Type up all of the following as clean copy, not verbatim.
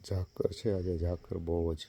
ઝાકર છે આજે, ઝાકર બહુ જ.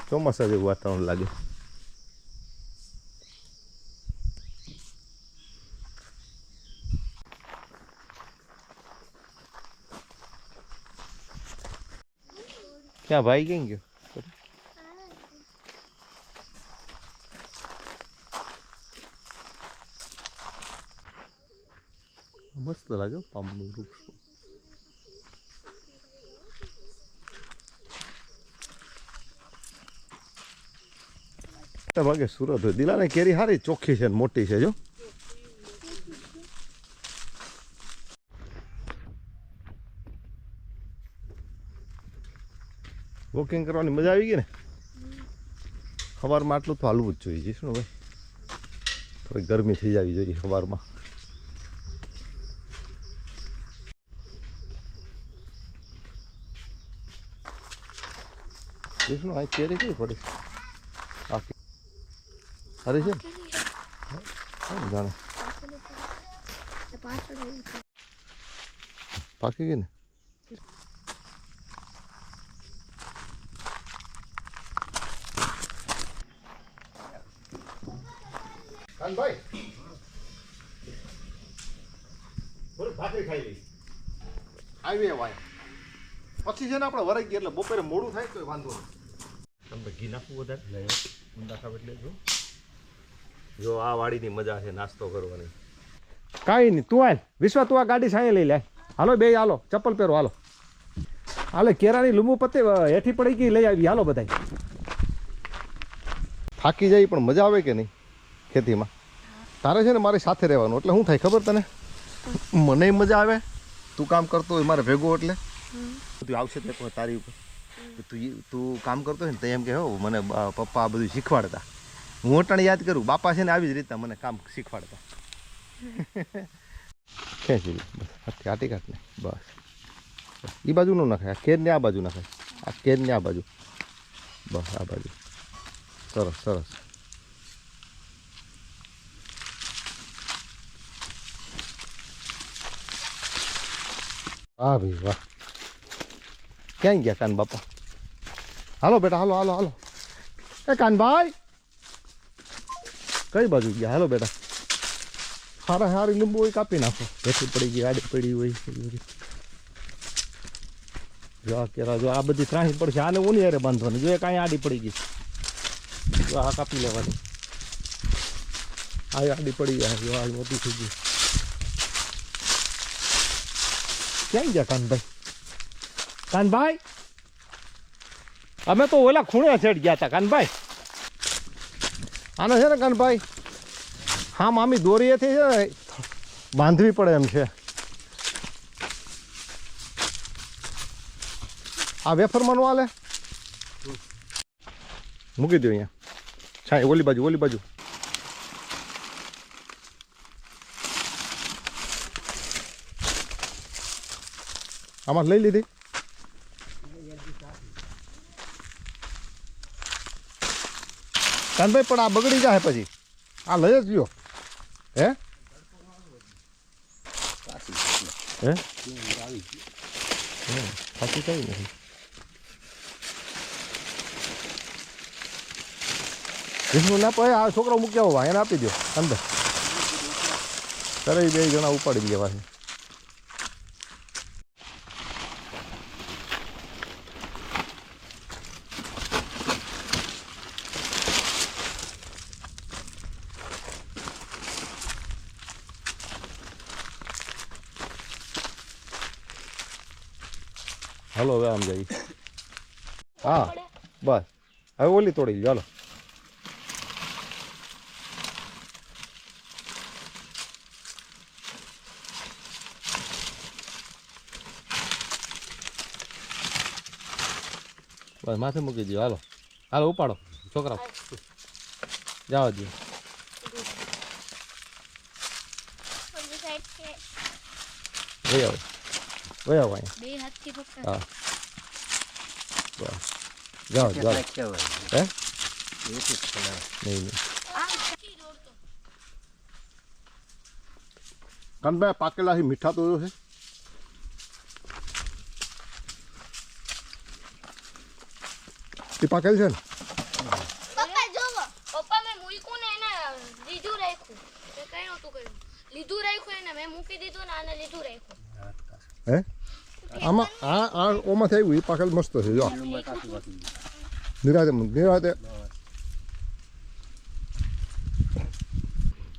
ચોમાસા જેવું વાતાવરણ લાગે. ક્યાં ભાઈ ક્યાં ગયો? મસ્ત લાગે પામનું વૃક્ષ. ભાગે સુરત હોય. દિલાને કેરી સારી ચોખ્ખી છે, મોટી છે. જો વોકિંગ કરવાની મજા આવી ગઈ ને. સવારમાં આટલું તો હાલવું જ જોઈએ. શું ભાઈ, થોડી ગરમી થઈ જવી જોઈએ સવારમાં. શું આ કેરી કેવી પડી? અરે છે જાણે પાકી ગઈ ને. ભાઈ ભાખરી ખાઈ લઈ આવી વાય પછી છે ને આપણે વરાઈ ગઈ એટલે બપોરે મોડું થાય તો વાંધો નહીં. તમને ઘી નાખવું વધારે ઊંડા ખાવ એટલે જો આ વાડીની મજા છે નાસ્તો કરવાની. કાંઈ નહીં, તું હાલ વિશ્વા, તું આ ગાડી સાંયે લઈ લે. હાલો બે હાલો, ચપ્પલ પહેરો હાલો. હાલે કેરાની લીંબુ પત્તે હેઠી પડી ગઈ, લઈ આવી હાલો બધા. થાકી જાય પણ મજા આવે કે નહીં ખેતીમાં? તારે છે ને મારી સાથે રહેવાનું એટલે શું થાય ખબર તને? મને મજા આવે, તું કામ કરતો હોય મારે ભેગો, એટલે તું આવશે તો તારી ઉપર તું કામ કરતો હોય ને તો એમ કે હો મને પપ્પા આ બધું શીખવાડતા. હું અટાણે યાદ કરું, બાપા છે ને આવી જ રીતના મને કામ શીખવાડતા. ખેંચી બસ આટી કાઢ ને બસ. એ બાજુ ન નખાય, આ કેર ને આ બાજુ નખાય, આ કેર ને આ બાજુ, બસ આ બાજુ. સરસ સરસ. વાહ ભાઈ વાહ. ક્યાં ગયા કાન બાપા? હાલો બેટા હાલો હાલો હાલો. એ કાનભાઈ કઈ બાજુ ગયા? હાલો બેટા. સારા સારી લીંબુ હોય કાપી નાખો. બેઠી પડી ગઈ, આડી પડી હોય. જો આ કેરા જો આ બધી ત્રાહી પડશે, આને ઓની હારે બાંધવાની. જો કાંઈ આડી પડી ગઈ, જો આ કાપી લેવાની. આ આડી પડી જાય, જો આ મોટી થઈ ગઈ. ક્યાં ગયા કાનભાઈ? કાનભાઈ અમે તો ઓલા ખૂણે ચડ ગયા હતા કાનભાઈ. આને છે ને કાનભાઈ હા મામી દોરીએથી છે ને બાંધવી પડે એમ છે. આ વેફરમાં નો હાલે, મૂકી દો અહીંયા. છાય ઓલી બાજુ, ઓલી બાજુ. આમાં લઈ લીધી. કાનભાઈ પણ આ બગડી જાય પછી, આ લઈ જ લ્યો. હે હે પાછી કઈ નથી. વિષ્ણુ ના પડે, આ છોકરો મૂકી આવો એને આપી દો અંદર. ત્યારે 2 જણા ઉપાડી લેવા છે. હાલો હવે આમ જઈ. હા બસ હવે ઓલી તોડી લો. હાલો બસ માથે મૂકી દો. હાલો હાલો ઉપાડો છોકરા, જવા દો. વહી આવો, વહી આવો અહીંયા. હા બસ જાઓ જાઓ. હે નહીં નહીં કાનભાઈ પાકેલા મીઠા તો છે. તે પાકેલ છે ને? પપ્પા જોવો, પપ્પા મેં મૂક્યું ને એને લીધું રાખ્યું. તે કઈ નહોતું કર્યું. લીધું રાખ્યું એને મેં મૂકી દીધું ને આને લીધું રાખ્યું. હે આમાં આ ઓમાંથી આવ્યું એ પાકેલ મસ્ત છે. જો નિરાતે નિરાતે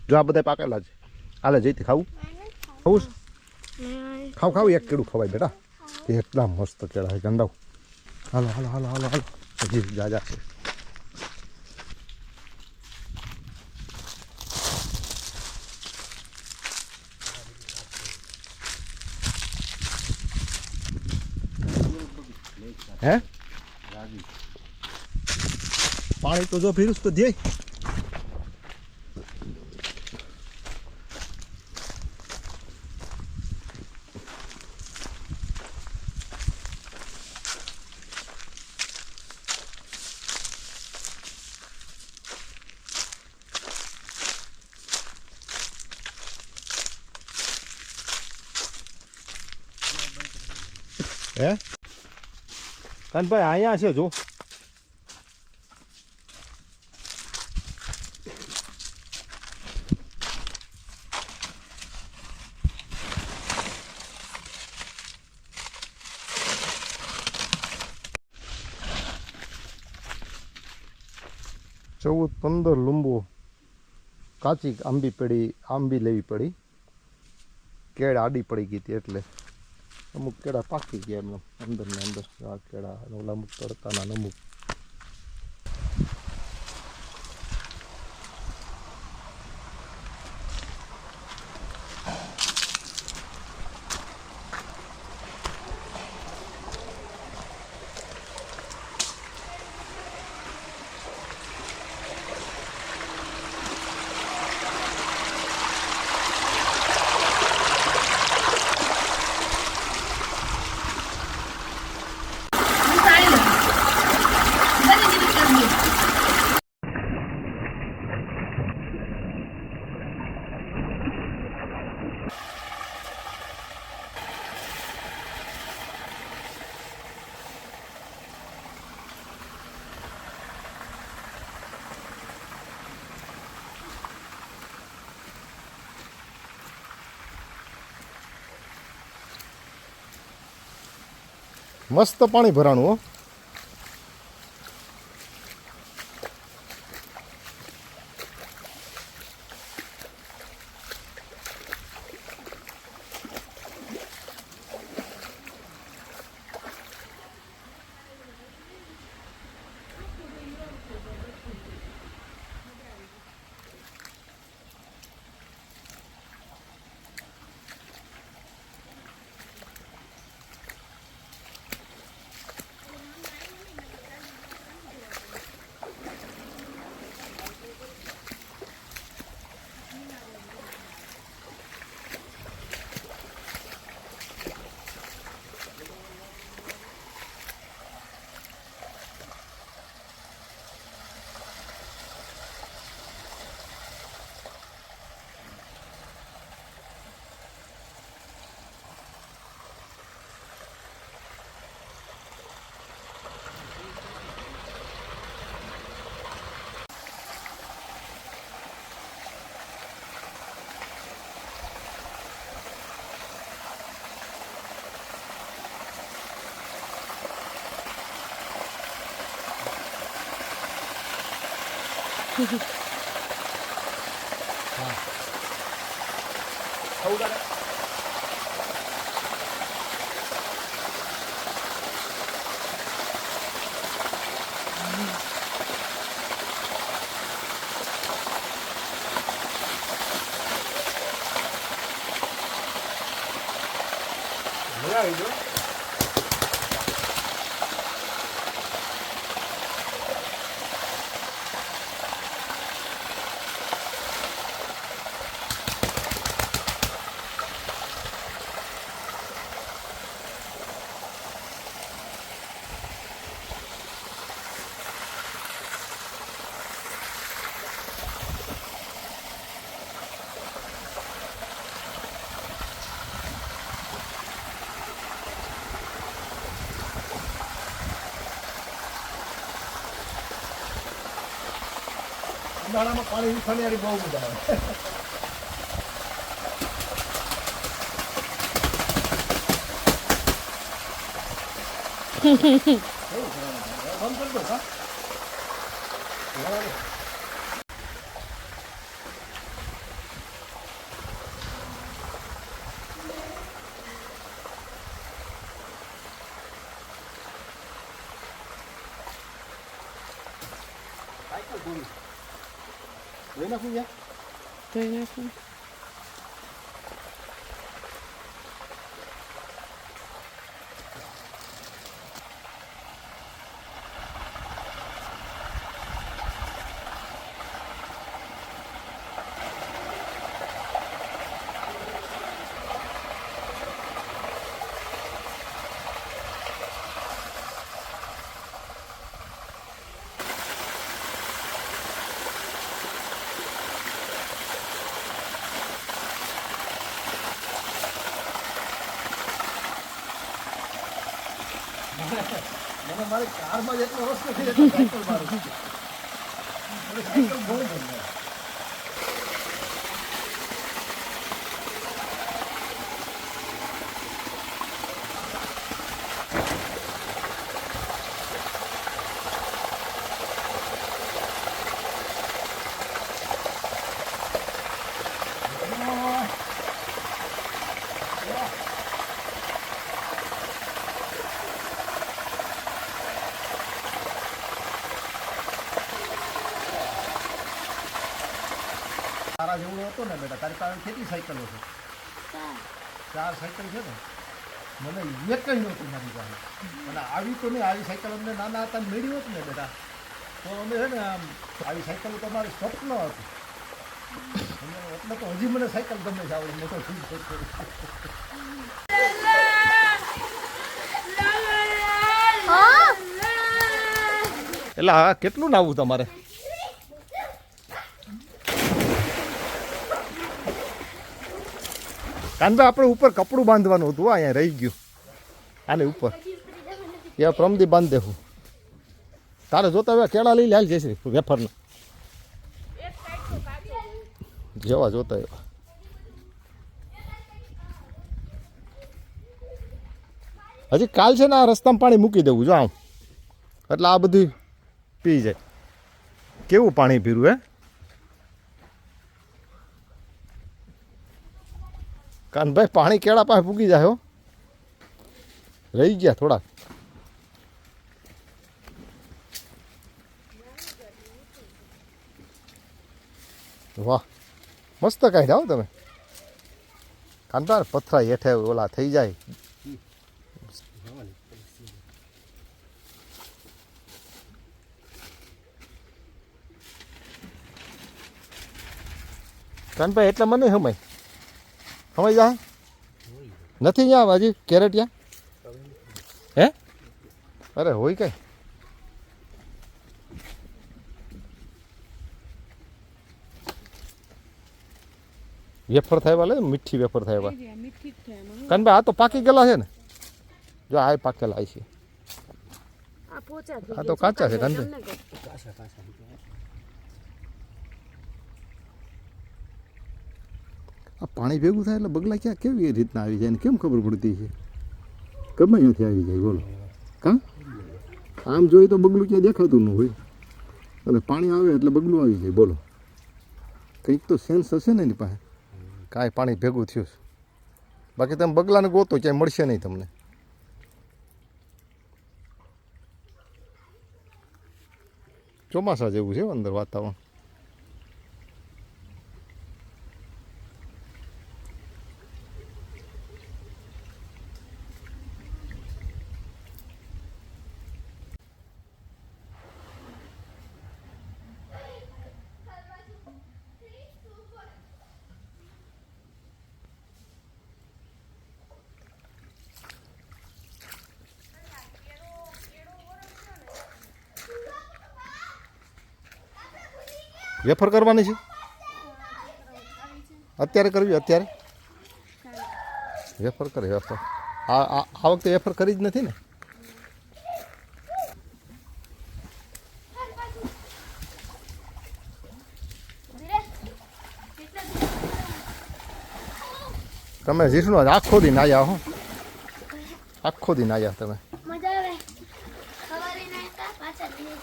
જો આ બધા પાકેલા છે. હાલે જઈથી ખાવું ખાવું છે? ખાવ ખાવ એક કેળું ખવાય બેટા, એટલા મસ્ત કેળા છે ગંડાવ. હાલો હાલો હાલો હાલો હાલો હજી જાજા છે. હે પાણી તો જો ફીરુસ તો દે. હે કાનભાઈ અહીંયા છે જો. ચૌદ 15 લીંબુ કાચી આંબી લેવી પડી. કેળ આડી પડી ગઈ હતી એટલે અમુક કેળા પાકી ગયા એમને અંદર ને અંદર. આ કેળા ઓલા અમુક તડકાના અમુક. મસ્ત પાણી ભરાણું હો. ઉનાળામાં પાણી ઉછાળ્યાની બહુ મજા આવે. બંધ કરી દો હા. લઈ નાખું યાર. ધોઈ નાખું. મને મારી કારમાં જેટલો રસ નથી એટલો સાયકલ મારું. મને સાયકલ બહુ ગમે. તારા જેવડો હતો ને બેટા, તારી પાસે કેટલી સાયકલો છે? 4 સાયકલ છે ને. મને એક કઈ નહોતી મારી પાસે. અને આવી તો નહીં, આવી સાયકલ અમને નાના હતા ને મેળવી હોત ને બેટા તો અમે છે ને આમ આવી સાયકલ તમારી સ્વપ્ન હતું. એટલે તો હજી મને સાયકલ ગમે છે, આવડે મોટો થઈ ગયો. એટલે હા, કેટલું નાવું તમારે? કાનભાઈ આપણે ઉપર કપડું બાંધવાનું હતું, અહીંયા રહી ગયું. આને ઉપર યા પ્રમદી બાંધ દેવું. તારે જોતા હવે કેળા લઈ લે, હાલ જયશ્રી વેફરના જેવા જોતા એવા. હજી કાલ છે ને આ રસ્તામાં પાણી મૂકી દેવું જો આમ, એટલે આ બધું પી જાય. કેવું પાણી પીરું હે? કાનભાઈ પાણી કેળા પાસે પૂગી જાય હો. રહી ગયા થોડાક. વાહ મસ્ત કાઢ્યા હો તમે કાનભાઈ. પથરા હેઠે ઓલા થઈ જાય. કાનભાઈ એટલે મને સમય જા નથી ત્યાં હજી કેરેટિયા હે? અરે હોય કઈ વેફર થાય વાલે મીઠી વેફર થાય વા. કાનભાઈ આ તો પાકી ગયેલા છે ને, જો આ પાકેલા છે. આ તો કાચા છે કાનભાઈ. આ પાણી ભેગું થાય એટલે બગલા ક્યાં કેવી રીતના આવી જાય ને કેમ ખબર પડતી છે? ગમે અહીંયાથી આવી જાય બોલો. કાં આમ જોઈએ તો બગલું ક્યાં દેખાતું ન હોય, એટલે પાણી આવે એટલે બગલું આવી જાય બોલો. કંઈક તો સેન્સ હશે ને એની પાસે, કાંઈ પાણી ભેગું થયું. બાકી તમે બગલાને ગોતો ક્યાંય મળશે નહીં તમને. ચોમાસા જેવું છે અંદર વાતાવરણ. વેફર કરવાની છે અત્યારે કરવી? અત્યારે વેફર કરે વેફર. આ વખતે વેફર કરી જ નથી ને? તમે જીસણો આખો દી નાયા હો, આખો દી નાયા તમે. મજા આવે સવારે નાતા પાછા નહીં.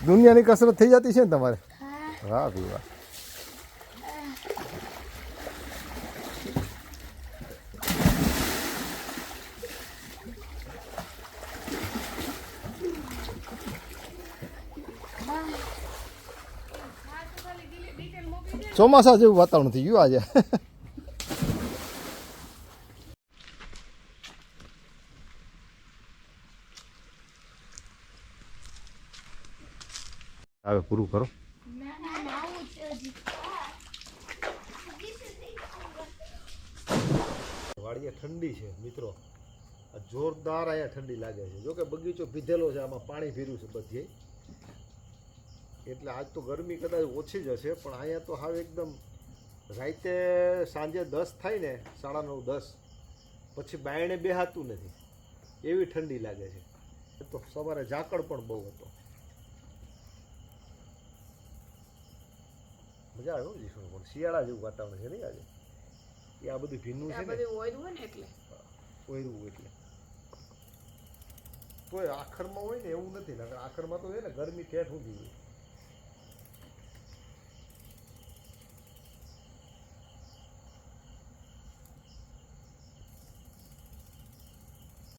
દુનિયાની કસરત થઈ જતી છે ને તમારે. હા વાહ ભાઈ વાહ. ચોમાસા જેવું વાતાવરણ થઈ ગયું આજે. હવે પૂરું કરો. વાડીએ ઠંડી છે મિત્રો, આ જોરદાર અહીંયા ઠંડી લાગે છે. જો કે બગીચો ભીધેલો છે, આમાં પાણી ભીર્યું છે બધે, એટલે આજ તો ગરમી કદાચ ઓછી જ હશે. પણ અહીંયા તો હાવ એકદમ રાતે સાંજે 10 થાય ને 9:30 10 પછી બાયણે બેહાતું નથી, એવી ઠંડી લાગે છે. તો સવારે ઝાકળ પણ બહુ હતો. મજા આવે જીશું, પણ શિયાળા જેવું વાતાવરણ છે નહીં આજે. એ આ બધું ભીનું છે ને, ઓયરું એટલે તોય આખરમાં હોય ને એવું નથી. આખરમાં તો છે ને ગરમી ઠેઠ ઊંધી હોય.